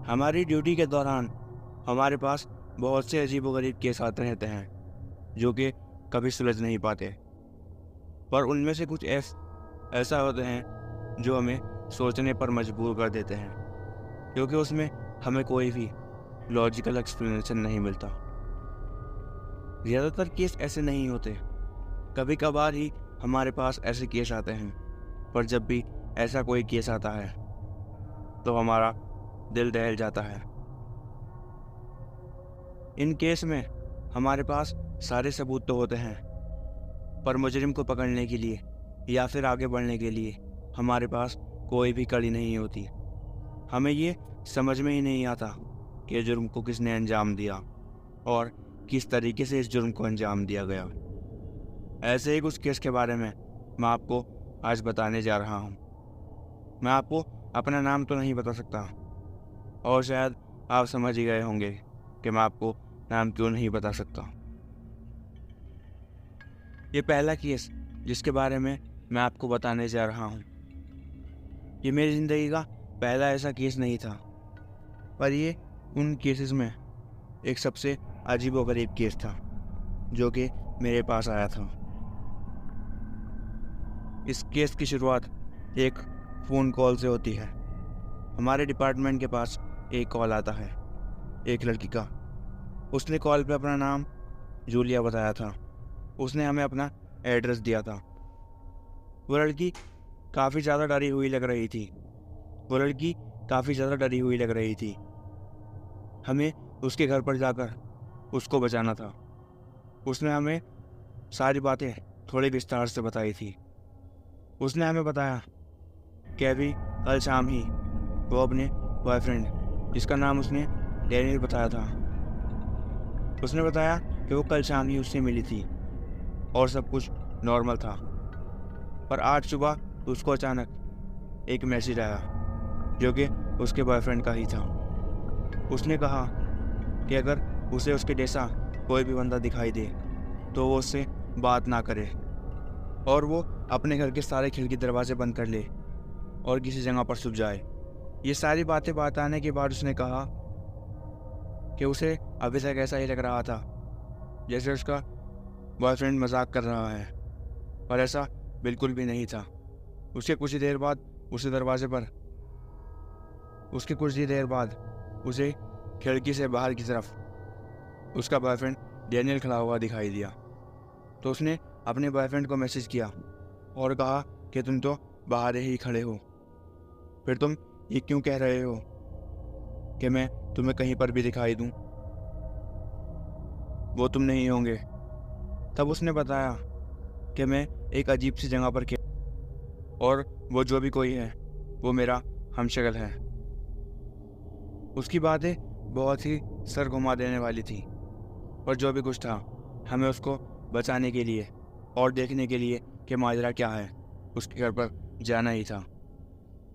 हमारी ड्यूटी के दौरान हमारे पास बहुत से अजीबोगरीब केस आते रहते हैं जो कि कभी सुलझ नहीं पाते। पर उनमें से कुछ ऐसा होते हैं जो हमें सोचने पर मजबूर कर देते हैं, क्योंकि उसमें हमें कोई भी लॉजिकल एक्सप्लेनेशन नहीं मिलता। ज़्यादातर केस ऐसे नहीं होते, कभी कभार ही हमारे पास ऐसे केस आते हैं। पर जब भी ऐसा कोई केस आता है तो हमारा दिल दहल जाता है। इन केस में हमारे पास सारे सबूत तो होते हैं, पर मुजरिम को पकड़ने के लिए या फिर आगे बढ़ने के लिए हमारे पास कोई भी कड़ी नहीं होती। हमें ये समझ में ही नहीं आता कि जुर्म को किसने अंजाम दिया और किस तरीके से इस जुर्म को अंजाम दिया गया। ऐसे ही कुछ केस के बारे में मैं आपको आज बताने जा रहा हूँ। मैं आपको अपना नाम तो नहीं बता सकता, और शायद आप समझ ही गए होंगे कि मैं आपको नाम क्यों नहीं बता सकता। ये पहला केस जिसके बारे में मैं आपको बताने जा रहा हूँ, ये मेरी ज़िंदगी का पहला ऐसा केस नहीं था, पर ये उन केसेस में एक सबसे अजीबोगरीब केस था जो कि मेरे पास आया था। इस केस की शुरुआत एक फ़ोन कॉल से होती है। हमारे डिपार्टमेंट के पास एक कॉल आता है, एक लड़की का। उसने कॉल पे अपना नाम जूलिया बताया था। उसने हमें अपना एड्रेस दिया था। वो लड़की काफ़ी ज़्यादा डरी हुई लग रही थी। हमें उसके घर पर जाकर उसको बचाना था। उसने हमें सारी बातें थोड़ी विस्तार से बताई थी। उसने हमें बताया कि अभी कल शाम ही वो अपने बॉयफ्रेंड, जिसका नाम उसने डैनियल बताया था, उसने बताया कि वो कल शाम ही उससे मिली थी और सब कुछ नॉर्मल था। पर आज सुबह उसको अचानक एक मैसेज आया जो कि उसके बॉयफ्रेंड का ही था। उसने कहा कि अगर उसे उसके जैसा कोई भी बंदा दिखाई दे तो वो उससे बात ना करे और वो अपने घर के सारे खिड़की दरवाजे बंद कर ले और किसी जगह पर छुप जाए। ये सारी बातें बताने के बाद उसने कहा कि उसे अभी तक ऐसा ही लग रहा था जैसे उसका बॉयफ्रेंड मजाक कर रहा है, पर ऐसा बिल्कुल भी नहीं था। उसके कुछ ही देर बाद उसे खिड़की से बाहर की तरफ उसका बॉयफ्रेंड डैनियल खड़ा हुआ दिखाई दिया। तो उसने अपने बॉयफ्रेंड को मैसेज किया और कहा कि तुम तो बाहर ही खड़े हो, फिर तुम ये क्यों कह रहे हो कि मैं तुम्हें कहीं पर भी दिखाई दूं? वो तुम नहीं होंगे। तब उसने बताया कि मैं एक अजीब सी जगह पर और वो जो भी कोई है वो मेरा हमशक्ल है। उसकी बातें बहुत ही सर घुमा देने वाली थी, पर जो भी कुछ था हमें उसको बचाने के लिए और देखने के लिए कि माजरा क्या है, उसके घर पर जाना ही था।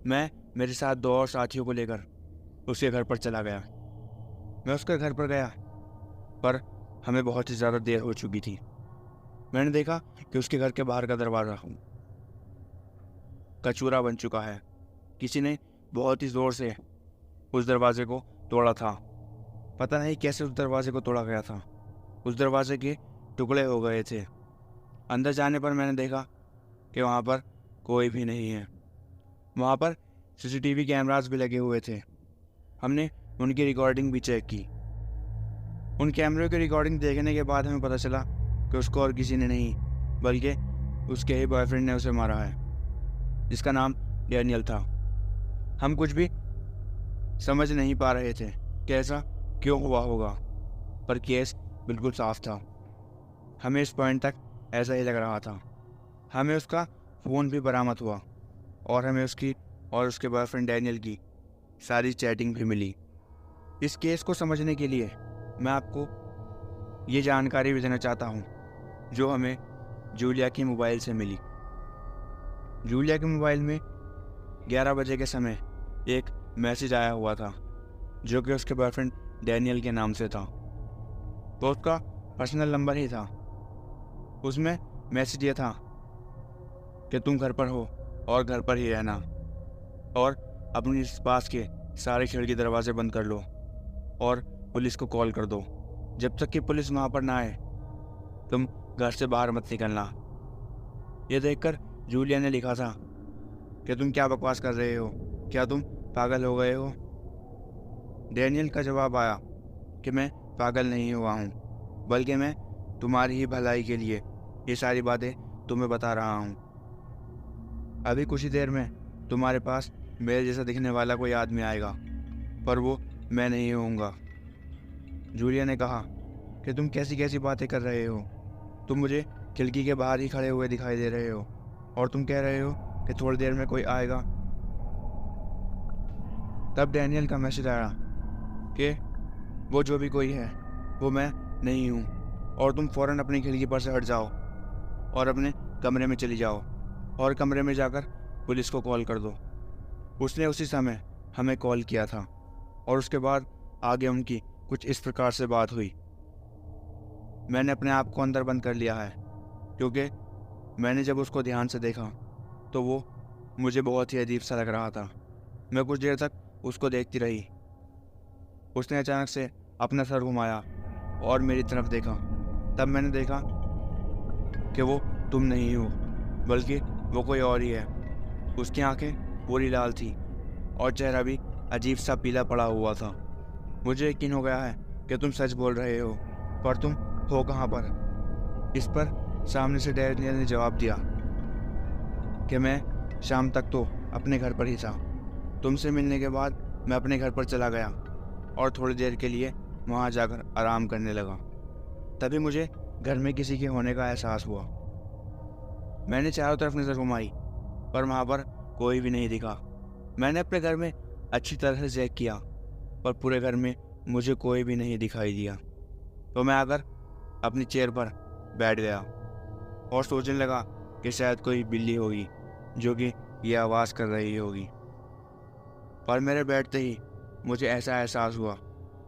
मैं मेरे साथ 2 और साथियों को लेकर उसके घर पर चला गया। मैं उसके घर पर गया, पर हमें बहुत ही ज़्यादा देर हो चुकी थी। मैंने देखा कि उसके घर के बाहर का दरवाज़ा कचूरा बन चुका है। किसी ने बहुत ही ज़ोर से उस दरवाजे को तोड़ा था। पता नहीं कैसे उस दरवाजे को तोड़ा गया था। उस दरवाजे के टुकड़े हो गए थे। अंदर जाने पर मैंने देखा कि वहाँ पर कोई भी नहीं है। वहाँ पर सीसीटीवी कैमरास भी लगे हुए थे। हमने उनकी रिकॉर्डिंग भी चेक की। उन कैमरों की रिकॉर्डिंग देखने के बाद हमें पता चला कि उसको और किसी ने नहीं बल्कि उसके ही बॉयफ्रेंड ने उसे मारा है, जिसका नाम डैनियल था। हम कुछ भी समझ नहीं पा रहे थे कि ऐसा क्यों हुआ होगा, पर केस बिल्कुल साफ था। हमें इस पॉइंट तक ऐसा ही लग रहा था। हमें उसका फ़ोन भी बरामद हुआ और हमें उसकी और उसके बॉयफ्रेंड डैनियल की सारी चैटिंग भी मिली। इस केस को समझने के लिए मैं आपको ये जानकारी भी देना चाहता हूँ जो हमें जूलिया के मोबाइल से मिली। जूलिया के मोबाइल में 11 बजे के समय एक मैसेज आया हुआ था जो कि उसके बॉयफ्रेंड डैनियल के नाम से था। तो उसका पर्सनल नंबर ही था। उसमें मैसेज ये था कि तुम घर पर हो और घर पर ही रहना और अपने पास के सारे खिड़की दरवाजे बंद कर लो और पुलिस को कॉल कर दो। जब तक कि पुलिस वहाँ पर ना आए तुम घर से बाहर मत निकलना। ये देखकर जूलिया ने लिखा था कि तुम क्या बकवास कर रहे हो, क्या तुम पागल हो गए हो? डैनियल का जवाब आया कि मैं पागल नहीं हुआ हूँ, बल्कि मैं तुम्हारी ही भलाई के लिए ये सारी बातें तुम्हें बता रहा हूँ। अभी कुछ ही देर में तुम्हारे पास मेरे जैसा दिखने वाला कोई आदमी आएगा, पर वो मैं नहीं होऊंगा। जूलिया ने कहा कि तुम कैसी कैसी बातें कर रहे हो? तुम मुझे खिड़की के बाहर ही खड़े हुए दिखाई दे रहे हो और तुम कह रहे हो कि थोड़ी देर में कोई आएगा। तब डैनियल का मैसेज आया कि वो जो भी कोई है वो मैं नहीं हूँ और तुम फ़ौरन अपनी खिड़की पर से हट जाओ और अपने कमरे में चली जाओ और कमरे में जाकर पुलिस को कॉल कर दो। उसने उसी समय हमें कॉल किया था और उसके बाद आगे उनकी कुछ इस प्रकार से बात हुई। मैंने अपने आप को अंदर बंद कर लिया है क्योंकि मैंने जब उसको ध्यान से देखा तो वो मुझे बहुत ही अजीब सा लग रहा था। मैं कुछ देर तक उसको देखती रही। उसने अचानक से अपना सर घुमाया और मेरी तरफ देखा। तब मैंने देखा कि वो तुम नहीं हो, बल्कि वो कोई और ही है। उसकी आंखें पूरी लाल थी और चेहरा भी अजीब सा पीला पड़ा हुआ था। मुझे यकीन हो गया है कि तुम सच बोल रहे हो, पर तुम हो कहाँ पर? इस पर सामने से डैनियल ने जवाब दिया कि मैं शाम तक तो अपने घर पर ही था। तुमसे मिलने के बाद मैं अपने घर पर चला गया और थोड़ी देर के लिए वहाँ जाकर आराम करने लगा। तभी मुझे घर में किसी के होने का एहसास हुआ। मैंने चारों तरफ नज़र घुमाई पर वहाँ पर कोई भी नहीं दिखा। मैंने अपने घर में अच्छी तरह से चेक किया पर पूरे घर में मुझे कोई भी नहीं दिखाई दिया। तो मैं आकर अपनी चेयर पर बैठ गया और सोचने लगा कि शायद कोई बिल्ली होगी जो कि ये आवाज़ कर रही होगी। पर मेरे बैठते ही मुझे ऐसा एहसास हुआ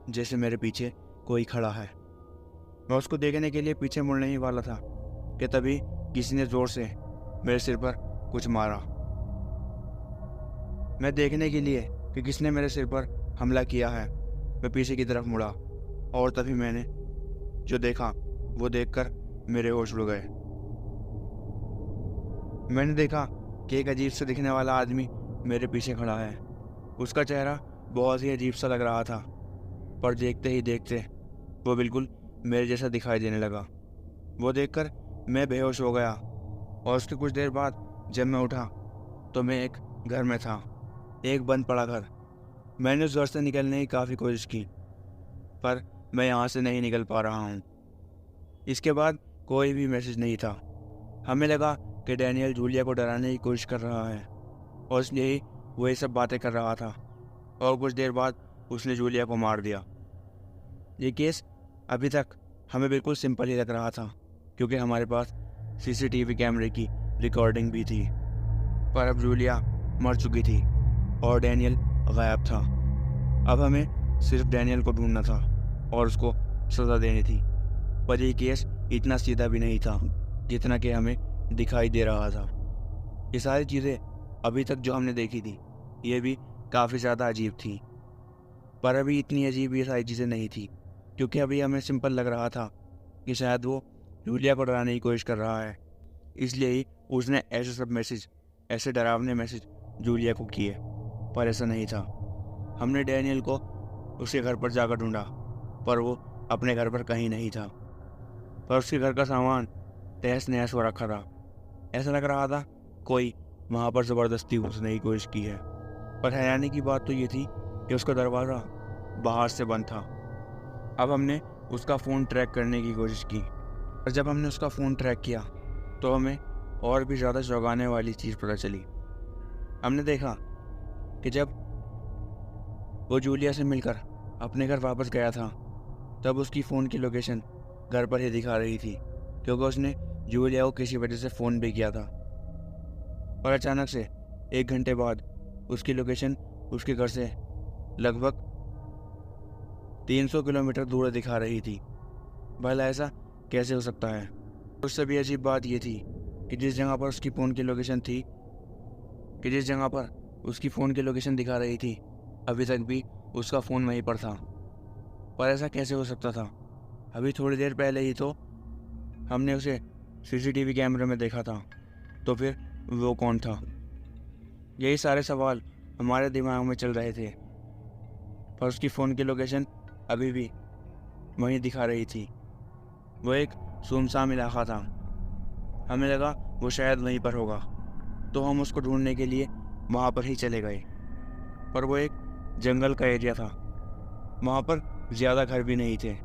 जैसे मेरे पीछे कोई खड़ा है। मैं उसको देखने के लिए पीछे मुड़ने ही वाला था कि तभी किसी ने ज़ोर से मेरे सिर पर कुछ मारा। मैं देखने के लिए कि किसने मेरे सिर पर हमला किया है मैं पीछे की तरफ मुड़ा और तभी मैंने जो देखा वो देखकर मेरे होश उड़ गए। मैंने देखा कि एक अजीब से दिखने वाला आदमी मेरे पीछे खड़ा है। उसका चेहरा बहुत ही अजीब सा लग रहा था, पर देखते ही देखते वो बिल्कुल मेरे जैसा दिखाई देने लगा। वो देखकर मैं बेहोश हो गया और उसके कुछ देर बाद जब मैं उठा तो मैं एक घर में था, एक बंद पड़ा घर। मैंने उस घर से निकलने की काफ़ी कोशिश की पर मैं यहाँ से नहीं निकल पा रहा हूँ। इसके बाद कोई भी मैसेज नहीं था। हमें लगा कि डैनियल जूलिया को डराने की कोशिश कर रहा है और इसलिए ही वो ये सब बातें कर रहा था और कुछ देर बाद उसने जूलिया को मार दिया। ये केस अभी तक हमें बिल्कुल सिंपल ही लग रहा था क्योंकि हमारे पास सीसीटीवी कैमरे की रिकॉर्डिंग भी थी। पर अब जूलिया मर चुकी थी और डैनियल गायब था। अब हमें सिर्फ डैनियल को ढूंढना था और उसको सज़ा देनी थी। पर ये केस इतना सीधा भी नहीं था जितना कि हमें दिखाई दे रहा था। ये सारी चीज़ें अभी तक जो हमने देखी थी ये भी काफ़ी ज़्यादा अजीब थी, पर अभी इतनी अजीब ये सारी चीज़ें नहीं थी क्योंकि अभी हमें सिंपल लग रहा था कि शायद वो जूलिया को डराने की कोशिश कर रहा है। इसलिए ही उसने ऐसे सब मैसेज, ऐसे डरावने मैसेज जूलिया को किए, पर ऐसा नहीं था। हमने डैनियल को उसके घर पर जाकर ढूंढा पर वो अपने घर पर कहीं नहीं था। पर उसके घर का सामान तहस नहस हो रखा था। ऐसा लग रहा था कोई वहाँ पर ज़बरदस्ती घुसने की कोशिश की है। पर हैरानी की बात तो ये थी कि उसका दरवाज़ा बाहर से बंद था। अब हमने उसका फ़ोन ट्रैक करने की कोशिश की और जब हमने उसका फ़ोन ट्रैक किया तो हमें और भी ज़्यादा चौंकाने वाली चीज़ पता चली। हमने देखा कि जब वो जूलिया से मिलकर अपने घर वापस गया था तब उसकी फ़ोन की लोकेशन घर पर ही दिखा रही थी क्योंकि उसने जूलिया को किसी वजह से फ़ोन भी किया था। और अचानक से 1 घंटे बाद उसकी लोकेशन उसके घर से लगभग 300 किलोमीटर दूर दिखा रही थी। भला ऐसा कैसे हो सकता है? उससे भी अजीब बात यह थी कि जिस जगह पर उसकी फ़ोन की लोकेशन दिखा रही थी अभी तक भी उसका फ़ोन वहीं पर था। पर ऐसा कैसे हो सकता था? अभी थोड़ी देर पहले ही तो हमने उसे सीसीटीवी कैमरे में देखा था। तो फिर वो कौन था? यही सारे सवाल हमारे दिमाग में चल रहे थे। पर उसकी फ़ोन की लोकेशन अभी भी वहीं दिखा रही थी। वो एक सुनसान इलाका था। हमें लगा वो शायद वहीं पर होगा, तो हम उसको ढूंढने के लिए वहाँ पर ही चले गए। पर वो एक जंगल का एरिया था। वहाँ पर ज़्यादा घर भी नहीं थे।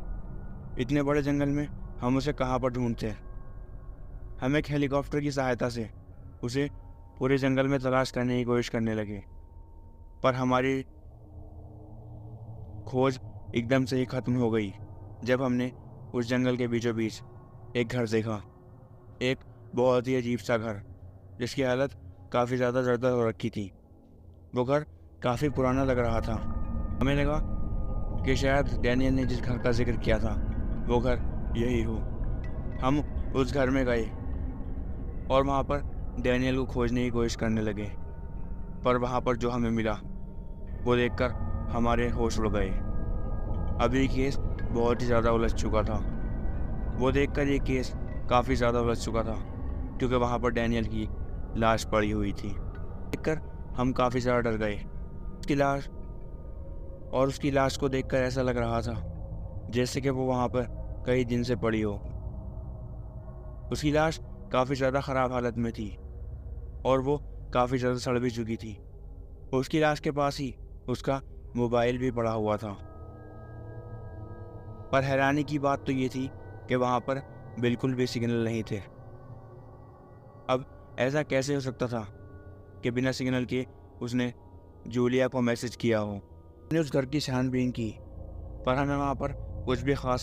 इतने बड़े जंगल में हम उसे कहाँ पर ढूंढते? हम एक हेलीकॉप्टर की सहायता से उसे पूरे जंगल में तलाश करने की कोशिश करने लगे। पर हमारी खोज एकदम से ही ख़त्म हो गई जब हमने उस जंगल के बीचों बीच एक घर देखा। एक बहुत ही अजीब सा घर, जिसकी हालत काफ़ी ज़्यादा जर्जर हो रखी थी। वो घर काफ़ी पुराना लग रहा था। हमें लगा कि शायद डैनियल ने जिस घर का जिक्र किया था वो घर यही हो। हम उस घर में गए और वहाँ पर डैनियल को खोजने की कोशिश करने लगे। पर वहाँ पर जो हमें मिला वो देखकर हमारे होश उड़ गए। अभी केस बहुत ही ज़्यादा उलझ चुका था। वो देखकर ये केस काफ़ी ज़्यादा उलझ चुका था, क्योंकि वहाँ पर डैनियल की लाश पड़ी हुई थी। देखकर हम काफ़ी ज़्यादा डर गए। उसकी लाश को देखकर ऐसा लग रहा था जैसे कि वो वहाँ पर कई दिन से पड़ी हो। उसकी लाश काफ़ी ज़्यादा ख़राब हालत में थी और वो काफ़ी ज़्यादा सड़ भी चुकी थी। उसकी लाश के पास ही उसका मोबाइल भी पड़ा हुआ था। पर हैरानी की बात तो ये थी कि वहाँ पर बिल्कुल भी सिग्नल नहीं थे। अब ऐसा कैसे हो सकता था कि बिना सिग्नल के उसने जूलिया को मैसेज किया हो? हमने उस घर की छानबीन की, पर हमें वहाँ पर कुछ भी ख़ास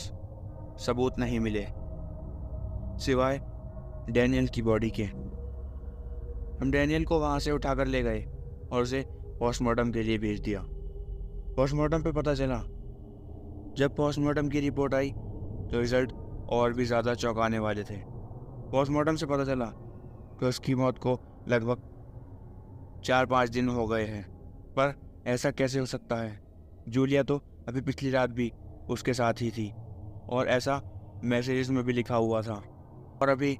सबूत नहीं मिले सिवाय डैनियल की बॉडी के। हम डैनियल को वहाँ से उठाकर ले गए और उसे पोस्टमार्टम के लिए भेज दिया। पोस्टमार्टम पे पता चला, जब पोस्टमार्टम की रिपोर्ट आई तो रिज़ल्ट और भी ज़्यादा चौंकाने वाले थे। पोस्टमार्टम से पता चला कि उसकी मौत को लगभग 4-5 दिन हो गए हैं। पर ऐसा कैसे हो सकता है? जूलिया तो अभी पिछली रात भी उसके साथ ही थी और ऐसा मैसेजेस में भी लिखा हुआ था। और अभी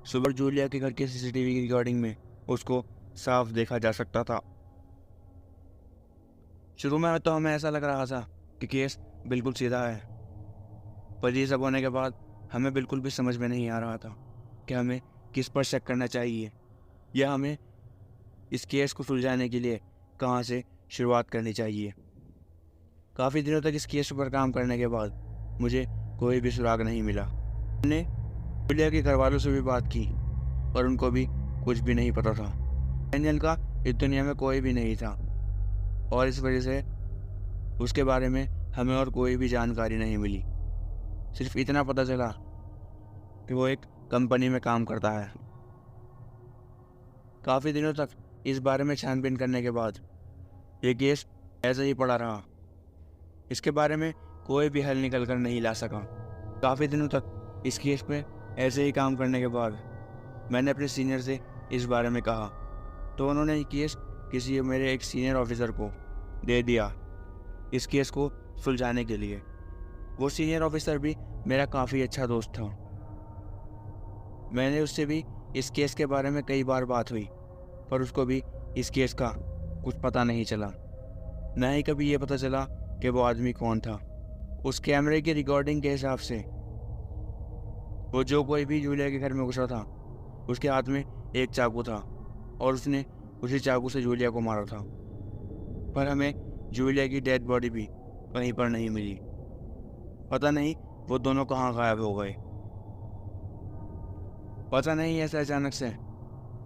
सुबह जूलिया के घर के सीसीटीवी की रिकॉर्डिंग में उसको साफ देखा जा सकता था। शुरू में तो हमें ऐसा लग रहा था कि केस बिल्कुल सीधा है, पर ये सब होने के बाद हमें बिल्कुल भी समझ में नहीं आ रहा था कि हमें किस पर शक करना चाहिए या हमें इस केस को सुलझाने के लिए कहाँ से शुरुआत करनी चाहिए। काफ़ी दिनों तक इस केस पर काम करने के बाद मुझे कोई भी सुराग नहीं मिला। हमने जूलिया के घर वालों से भी बात की, पर उनको भी कुछ भी नहीं पता था। डैनियल का इस दुनिया में कोई भी नहीं था और इस वजह से उसके बारे में हमें और कोई भी जानकारी नहीं मिली। सिर्फ इतना पता चला कि वो एक कंपनी में काम करता है। काफ़ी दिनों तक इस बारे में छानबीन करने के बाद ये केस ऐसे ही पड़ा रहा। इसके बारे में कोई भी हल निकल कर नहीं ला सका। काफ़ी दिनों तक इस केस पे ऐसे ही काम करने के बाद मैंने अपने सीनियर से इस बारे में कहा, तो उन्होंने ये केस किसी मेरे एक सीनियर ऑफिसर को दे दिया इस केस को सुलझाने के लिए। वो सीनियर ऑफिसर भी मेरा काफ़ी अच्छा दोस्त था। मैंने उससे भी इस केस के बारे में कई बार बात हुई, पर उसको भी इस केस का कुछ पता नहीं चला। न ही कभी ये पता चला कि वो आदमी कौन था। उस कैमरे की रिकॉर्डिंग के हिसाब से वो जो कोई भी जूलिया के घर में घुसा था उसके हाथ में एक चाकू था और उसने उसी चाकू से जूलिया को मारा था। पर हमें जूलिया की डेड बॉडी भी कहीं पर नहीं मिली। पता नहीं वो दोनों कहाँ गायब हो गए। पता नहीं ऐसा अचानक से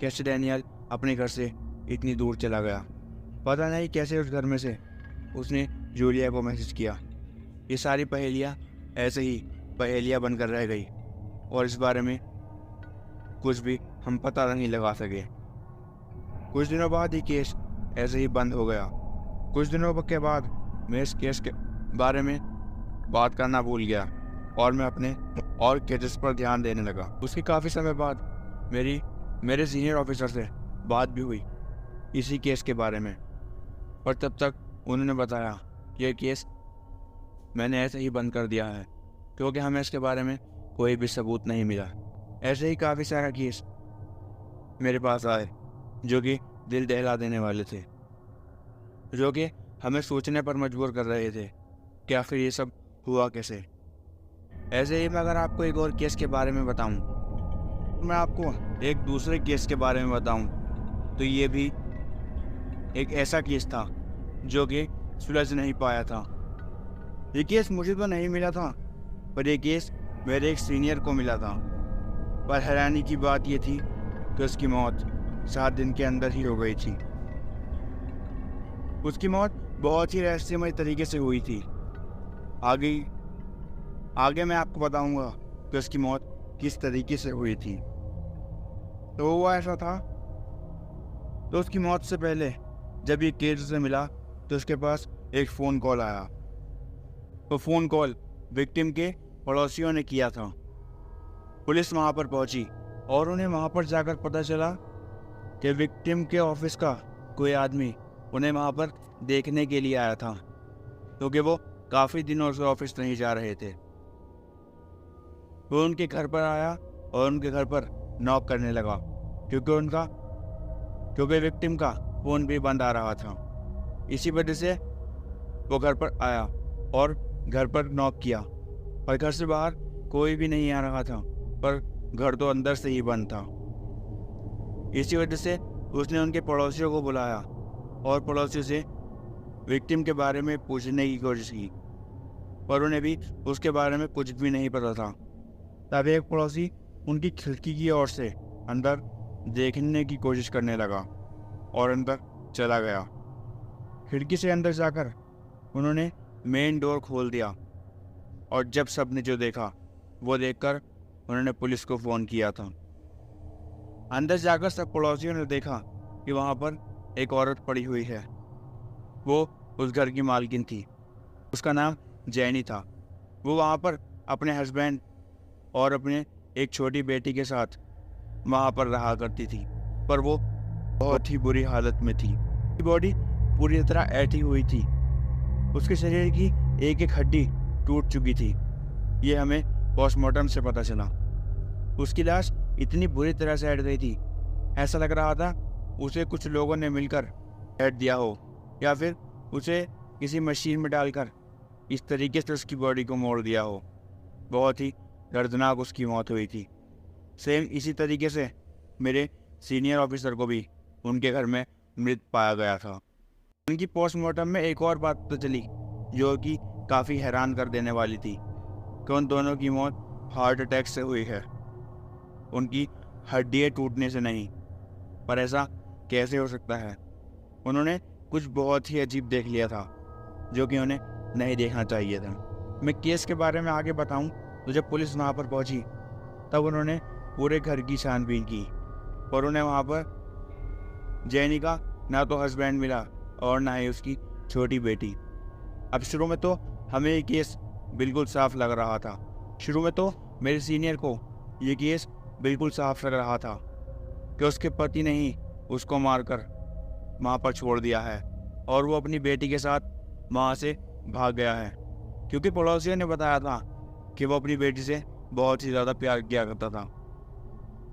कैसे डैनियल अपने घर से इतनी दूर चला गया। पता नहीं कैसे उस घर में से उसने जूलिया को मैसेज किया। ये सारी पहेलियाँ ऐसे ही पहेलियाँ बनकर रह गई और इस बारे में कुछ भी हम पता नहीं लगा सके। कुछ दिनों बाद ही केस ऐसे ही बंद हो गया। कुछ दिनों के बाद मैं इस केस के बारे में बात करना भूल गया और मैं अपने और केसेस पर ध्यान देने लगा। उसके काफ़ी समय बाद मेरे सीनियर ऑफिसर से बात भी हुई इसी केस के बारे में, पर तब तक उन्होंने बताया कि यह केस मैंने ऐसे ही बंद कर दिया है क्योंकि हमें इसके बारे में कोई भी सबूत नहीं मिला। ऐसे ही काफ़ी सारा केस मेरे पास आए जो कि दिल दहला देने वाले थे, जो कि हमें सोचने पर मजबूर कर रहे थे कि आखिर ये सब हुआ कैसे। ऐसे ही मैं अगर आपको एक और केस के बारे में बताऊं, तो मैं आपको एक दूसरे केस के बारे में बताऊं, तो ये भी एक ऐसा केस था जो कि सुलझ नहीं पाया था। ये केस मुझे तो नहीं मिला था, पर ये केस मेरे एक सीनियर को मिला था। पर हैरानी की बात ये थी कि उसकी मौत 7 दिन के अंदर ही हो गई थी। उसकी मौत बहुत ही रहस्यमय तरीके से हुई थी। आगे मैं आपको बताऊंगा कि उसकी मौत किस तरीके से हुई थी। तो हुआ ऐसा था, तो उसकी मौत से पहले जब ये केस उसे मिला तो उसके पास एक फ़ोन कॉल आया। तो फ़ोन कॉल विक्टिम के पड़ोसियों ने किया था। पुलिस वहाँ पर पहुंची और उन्हें वहाँ पर जाकर पता चला कि विक्टिम के ऑफिस का कोई आदमी उन्हें वहाँ पर देखने के लिए आया था, क्योंकि वो काफ़ी दिनों से ऑफिस नहीं जा रहे थे। वो उनके घर पर आया और उनके घर पर नॉक करने लगा, क्योंकि विक्टिम का फ़ोन भी बंद आ रहा था। इसी वजह से वो घर पर आया और घर पर नॉक किया, पर घर से बाहर कोई भी नहीं आ रहा था, पर घर तो अंदर से ही बंद था। इसी वजह से उसने उनके पड़ोसियों को बुलाया और पड़ोसियों से विक्टिम के बारे में पूछने की कोशिश की, पर उन्हें भी उसके बारे में कुछ भी नहीं पता था। तब एक पड़ोसी उनकी खिड़की की ओर से अंदर देखने की कोशिश करने लगा और अंदर चला गया। खिड़की से अंदर जाकर उन्होंने मेन डोर खोल दिया और जब सबने जो देखा वो देखकर उन्होंने पुलिस को फ़ोन किया था। अंदर जाकर सब पड़ोसियों ने देखा कि वहाँ पर एक औरत पड़ी हुई है। वो उस घर की मालकिन थी। उसका नाम जैनी था। वो वहाँ पर अपने हस्बैंड और अपने एक छोटी बेटी के साथ वहाँ पर रहा करती थी, पर वो बहुत ही बुरी हालत में थी। उसकी बॉडी पूरी तरह ऐठी हुई थी। उसके शरीर की एक एक हड्डी टूट चुकी थी। ये हमें पोस्टमार्टम से पता चला। उसकी लाश इतनी बुरी तरह से ऐठ गई थी, ऐसा लग रहा था उसे कुछ लोगों ने मिलकर ऐठ दिया हो या फिर उसे किसी मशीन में डालकर इस तरीके से उसकी बॉडी को मोड़ दिया हो। बहुत ही दर्दनाक उसकी मौत हुई थी। सेम इसी तरीके से मेरे सीनियर ऑफिसर को भी उनके घर में मृत पाया गया था। उनकी पोस्टमार्टम में एक और बात पता चली जो कि काफ़ी हैरान कर देने वाली थी कि उन दोनों की मौत हार्ट अटैक से हुई है। उनकी हड्डियाँ टूटने से नहीं। पर ऐसा कैसे हो सकता है? उन्होंने कुछ बहुत ही अजीब देख लिया था जो कि उन्हें नहीं देखना चाहिए था। मैं केस के बारे में आगे बताऊं तो जब पुलिस वहाँ पर पहुंची तब उन्होंने पूरे घर की छानबीन की और उन्हें वहाँ पर जैनी का ना तो हस्बैंड मिला और ना ही उसकी छोटी बेटी। अब शुरू में तो हमें ये केस बिल्कुल साफ लग रहा था। शुरू में तो मेरे सीनियर को ये केस बिल्कुल साफ लग रहा था कि उसके पति ने ही उसको मारकर वहाँ पर छोड़ दिया है और वो अपनी बेटी के साथ वहाँ से भाग गया है, क्योंकि पड़ोसियों ने बताया था कि वो अपनी बेटी से बहुत ही ज़्यादा प्यार किया करता था।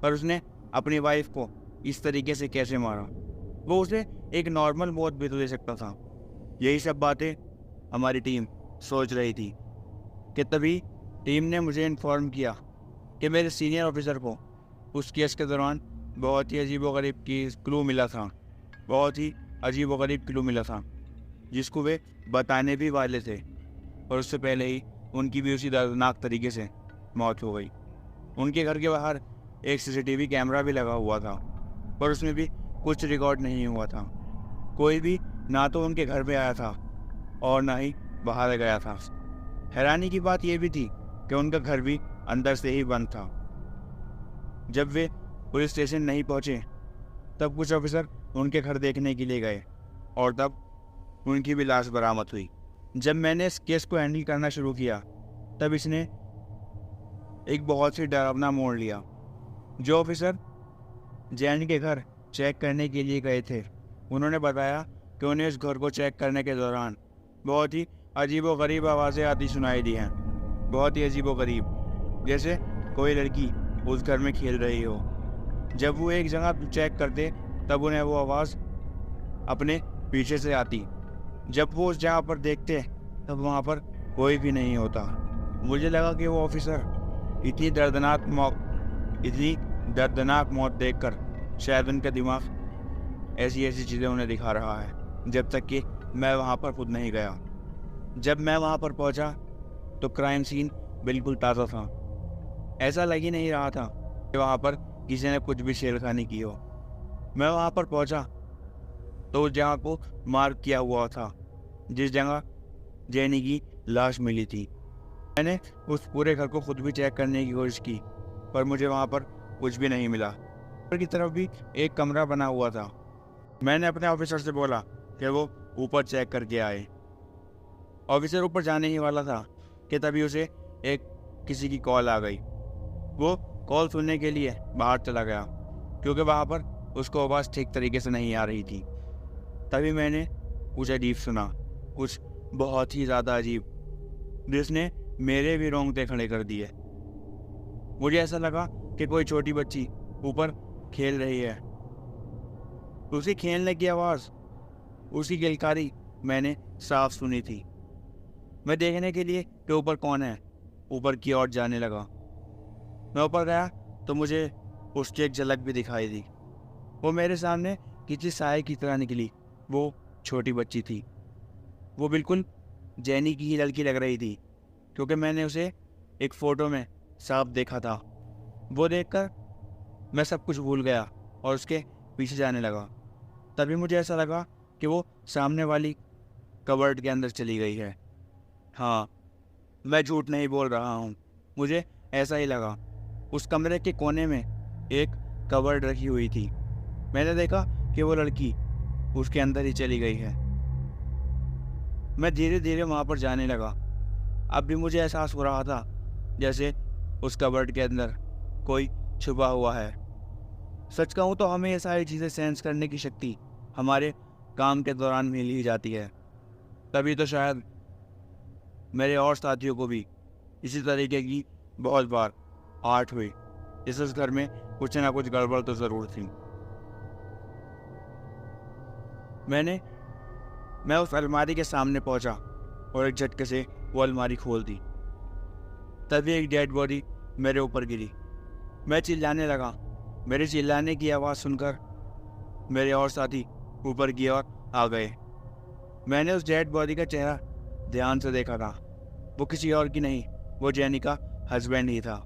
पर उसने अपनी वाइफ को इस तरीके से कैसे मारा? वो उसे एक नॉर्मल मौत भी तो दे सकता था। यही सब बातें हमारी टीम सोच रही थी कि तभी टीम ने मुझे इन्फॉर्म किया कि मेरे सीनियर ऑफिसर को उस केस के दौरान बहुत ही अजीबोगरीब की क्लू मिला था। बहुत ही अजीबोगरीब क्लू मिला था जिसको वे बताने भी वाले थे, और उससे पहले ही उनकी भी उसी दर्दनाक तरीके से मौत हो गई। उनके घर के बाहर एक सीसीटीवी कैमरा भी लगा हुआ था, पर उसमें भी कुछ रिकॉर्ड नहीं हुआ था। कोई भी ना तो उनके घर में आया था और ना ही बाहर गया था। हैरानी की बात यह भी थी कि उनका घर भी अंदर से ही बंद था। जब वे पुलिस स्टेशन नहीं पहुंचे तब कुछ ऑफिसर उनके घर देखने के लिए गए और तब उनकी भी लाश बरामद हुई। जब मैंने इस केस को हैंडल करना शुरू किया तब इसने एक बहुत ही डरावना मोड़ लिया। जो ऑफिसर जैन के घर चेक करने के लिए गए थे उन्होंने बताया कि उन्हें इस घर को चेक करने के दौरान बहुत ही अजीबोगरीब आवाज़ें आती सुनाई दी हैं। बहुत ही अजीबोगरीब, जैसे कोई लड़की उस घर में खेल रही हो। जब वो एक जगह चेक करते तब उन्हें वो आवाज़ अपने पीछे से आती। जब वो उस जगह पर देखते तब वहाँ पर कोई भी नहीं होता। मुझे लगा कि वो ऑफिसर इतनी दर्दनाक मौत देखकर शायद उनका दिमाग ऐसी ऐसी चीज़ें उन्हें दिखा रहा है, जब तक कि मैं वहाँ पर खुद नहीं गया। जब मैं वहाँ पर पहुँचा तो क्राइम सीन बिल्कुल ताज़ा था। ऐसा लग ही नहीं रहा था कि वहाँ पर किसी ने कुछ भी छेड़खानी की हो। मैं वहाँ पर पहुँचा तो उस जगह को मार्क किया हुआ था जिस जगह जेनी की लाश मिली थी। मैंने उस पूरे घर को खुद भी चेक करने की कोशिश की, पर मुझे वहाँ पर कुछ भी नहीं मिला। ऊपर की तरफ भी एक कमरा बना हुआ था। मैंने अपने ऑफिसर से बोला कि वो ऊपर चेक करके आए। ऑफिसर ऊपर जाने ही वाला था कि तभी उसे किसी की कॉल आ गई। वो कॉल सुनने के लिए बाहर चला गया क्योंकि वहाँ पर उसको आवाज़ ठीक तरीके से नहीं आ रही थी। तभी मैंने कुछ अजीब सुना, कुछ बहुत ही ज़्यादा अजीब, जिसने मेरे भी रोंगटे खड़े कर दिए। मुझे ऐसा लगा कि कोई छोटी बच्ची ऊपर खेल रही है। उसी खेलने की आवाज़, उसी किलकारी मैंने साफ सुनी थी। मैं देखने के लिए कि ऊपर कौन है, ऊपर की ओर जाने लगा। मैं ऊपर गया तो मुझे उसकी एक झलक भी दिखाई दी। वो मेरे सामने किसी साए की तरह निकली। वो छोटी बच्ची थी। वो बिल्कुल जेनी की ही लड़की लग रही थी क्योंकि मैंने उसे एक फ़ोटो में साफ देखा था। वो देखकर मैं सब कुछ भूल गया और उसके पीछे जाने लगा। तभी मुझे ऐसा लगा कि वो सामने वाली कबर्ड के अंदर चली गई है। हाँ, मैं झूठ नहीं बोल रहा हूँ, मुझे ऐसा ही लगा। उस कमरे के कोने में एक कबर्ड रखी हुई थी। मैंने देखा कि वो लड़की उसके अंदर ही चली गई है। मैं धीरे धीरे वहाँ पर जाने लगा। अब भी मुझे एहसास हो रहा था जैसे उस कबर्ड के अंदर कोई छुपा हुआ है। सच कहूँ तो हमें ये सारी चीज़ें सेंस करने की शक्ति हमारे काम के दौरान मिल ही जाती है। तभी तो शायद मेरे और साथियों को भी इसी तरीके की बहुत बार आहट हुई। इस घर में कुछ ना कुछ गड़बड़ तो ज़रूर थी। मैं उस अलमारी के सामने पहुंचा और एक झटके से वो अलमारी खोल दी। तभी एक डेड बॉडी मेरे ऊपर गिरी। मैं चिल्लाने लगा। मेरे चिल्लाने की आवाज़ सुनकर मेरे और साथी ऊपर की ओर आ गए। मैंने उस डेड बॉडी का चेहरा ध्यान से देखा था। वो किसी और की नहीं, वो जेनी का हस्बैंड ही था।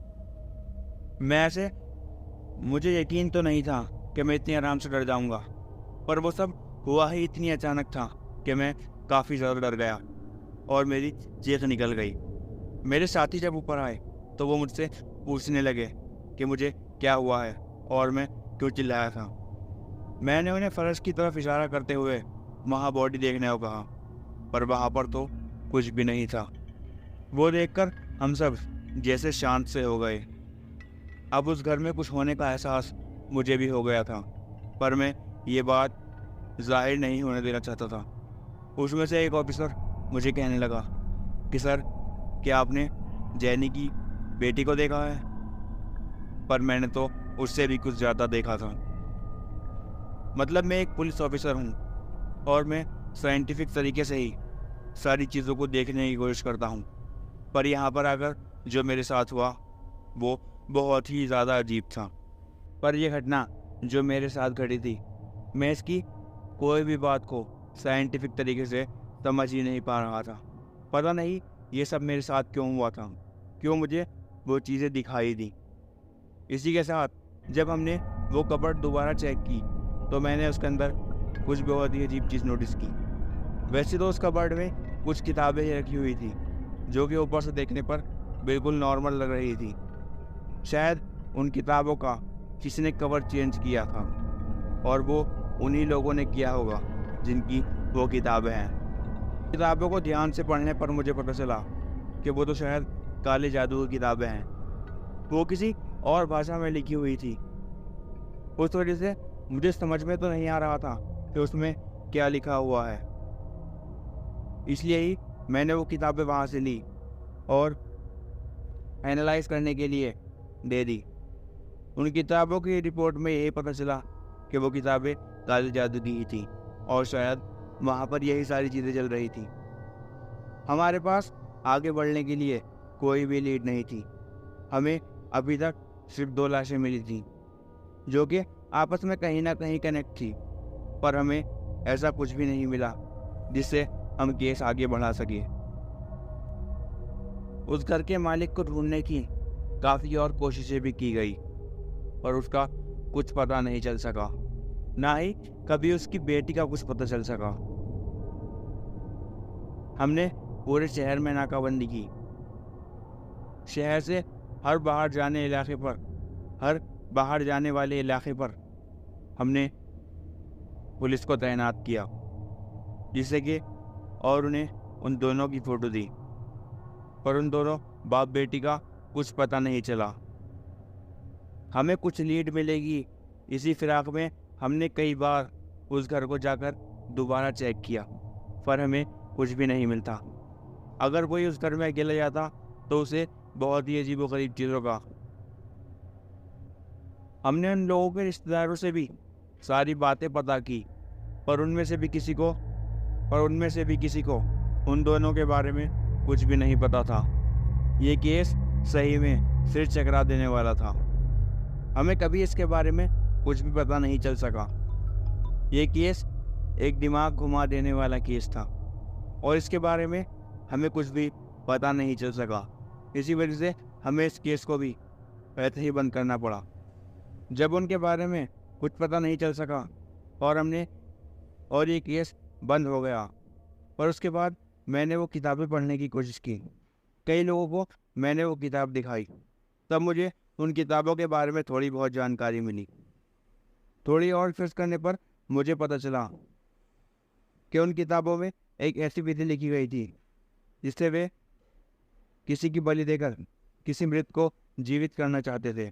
मुझे यकीन तो नहीं था कि मैं इतनी आराम से डर जाऊंगा, पर वो सब हुआ ही इतनी अचानक था कि मैं काफ़ी ज़्यादा डर गया और मेरी चीख निकल गई। मेरे साथी जब ऊपर आए तो वो मुझसे पूछने लगे कि मुझे क्या हुआ है और मैं क्यों चिल्लाया था। मैंने उन्हें फर्श की तरफ इशारा करते हुए वहाँ बॉडी देखने को कहा, पर वहाँ पर तो कुछ भी नहीं था। वो देखकर हम सब जैसे शांत से हो गए। अब उस घर में कुछ होने का एहसास मुझे भी हो गया था, पर मैं ये बात जाहिर नहीं होने देना चाहता था। उसमें से एक ऑफिसर मुझे कहने लगा कि सर, क्या आपने जेनी की बेटी को देखा है? पर मैंने तो उससे भी कुछ ज़्यादा देखा था। मतलब मैं एक पुलिस ऑफिसर हूँ और मैं साइंटिफिक तरीके से ही सारी चीज़ों को देखने की कोशिश करता हूँ, पर यहाँ पर आकर जो मेरे साथ हुआ वो बहुत ही ज़्यादा अजीब था। पर यह घटना जो मेरे साथ घटी थी, मैं इसकी कोई भी बात को साइंटिफिक तरीके से समझ ही नहीं पा रहा था। पता नहीं ये सब मेरे साथ क्यों हुआ था, क्यों मुझे वो चीज़ें दिखाई दी। इसी के साथ जब हमने वो कबर्ड दोबारा चेक की तो मैंने उसके अंदर कुछ बहुत ही अजीब चीज़ नोटिस की। वैसे तो उस कबर्ड में कुछ किताबें ही रखी हुई थी जो कि ऊपर से देखने पर बिल्कुल नॉर्मल लग रही थी। शायद उन किताबों का किसी ने कवर चेंज किया था और वो उन्हीं लोगों ने किया होगा जिनकी वो किताबें हैं। किताबों को ध्यान से पढ़ने पर मुझे पता चला कि वो तो शायद काले जादू की किताबें हैं। वो किसी और भाषा में लिखी हुई थी। उस वजह से मुझे समझ में तो नहीं आ रहा था कि उसमें क्या लिखा हुआ है। इसलिए ही मैंने वो किताबें वहाँ से ली और एनालाइज करने के लिए दे दी। उन किताबों की रिपोर्ट में यही पता चला कि वो किताबें काले जादू की ही थी और शायद वहाँ पर यही सारी चीज़ें चल रही थी। हमारे पास आगे बढ़ने के लिए कोई भी लीड नहीं थी। हमें अभी तक सिर्फ 2 लाशें मिली थी जो कि आपस में कहीं ना कहीं कनेक्ट थी, पर हमें ऐसा कुछ भी नहीं मिला जिससे हम केस आगे बढ़ा सके। उस घर के मालिक को ढूंढने की काफ़ी और कोशिशें भी की गई, पर उसका कुछ पता नहीं चल सका। ना ही कभी उसकी बेटी का कुछ पता चल सका। हमने पूरे शहर में नाकाबंदी की। शहर से हर बाहर जाने वाले इलाके पर हमने पुलिस को तैनात किया, जिससे कि और उन्हें उन दोनों की फ़ोटो दी, पर उन दोनों बाप बेटी का कुछ पता नहीं चला। हमें कुछ लीड मिलेगी इसी फिराक में हमने कई बार उस घर को जाकर दोबारा चेक किया, पर हमें कुछ भी नहीं मिलता। अगर कोई उस घर में अकेला जाता तो उसे बहुत ही अजीबोगरीब चीज़ों का। हमने उन लोगों के रिश्तेदारों से भी सारी बातें पता की, पर उनमें से भी किसी को उन दोनों के बारे में कुछ भी नहीं पता था। ये केस सही में सिर चकरा देने वाला था। हमें कभी इसके बारे में कुछ भी पता नहीं चल सका। ये केस एक दिमाग घुमा देने वाला केस था और इसके बारे में हमें कुछ भी पता नहीं चल सका। इसी वजह से हमें इस केस को भी ऐसे ही बंद करना पड़ा। जब उनके बारे में कुछ पता नहीं चल सका और ये केस बंद हो गया, पर उसके बाद मैंने वो किताबें पढ़ने की कोशिश की। कई लोगों को मैंने वो किताब दिखाई, तब मुझे उन किताबों के बारे में थोड़ी बहुत जानकारी मिली। थोड़ी और सर्च करने पर मुझे पता चला कि उन किताबों में एक ऐसी विधि लिखी गई थी जिससे वे किसी की बलि देकर किसी मृत को जीवित करना चाहते थे।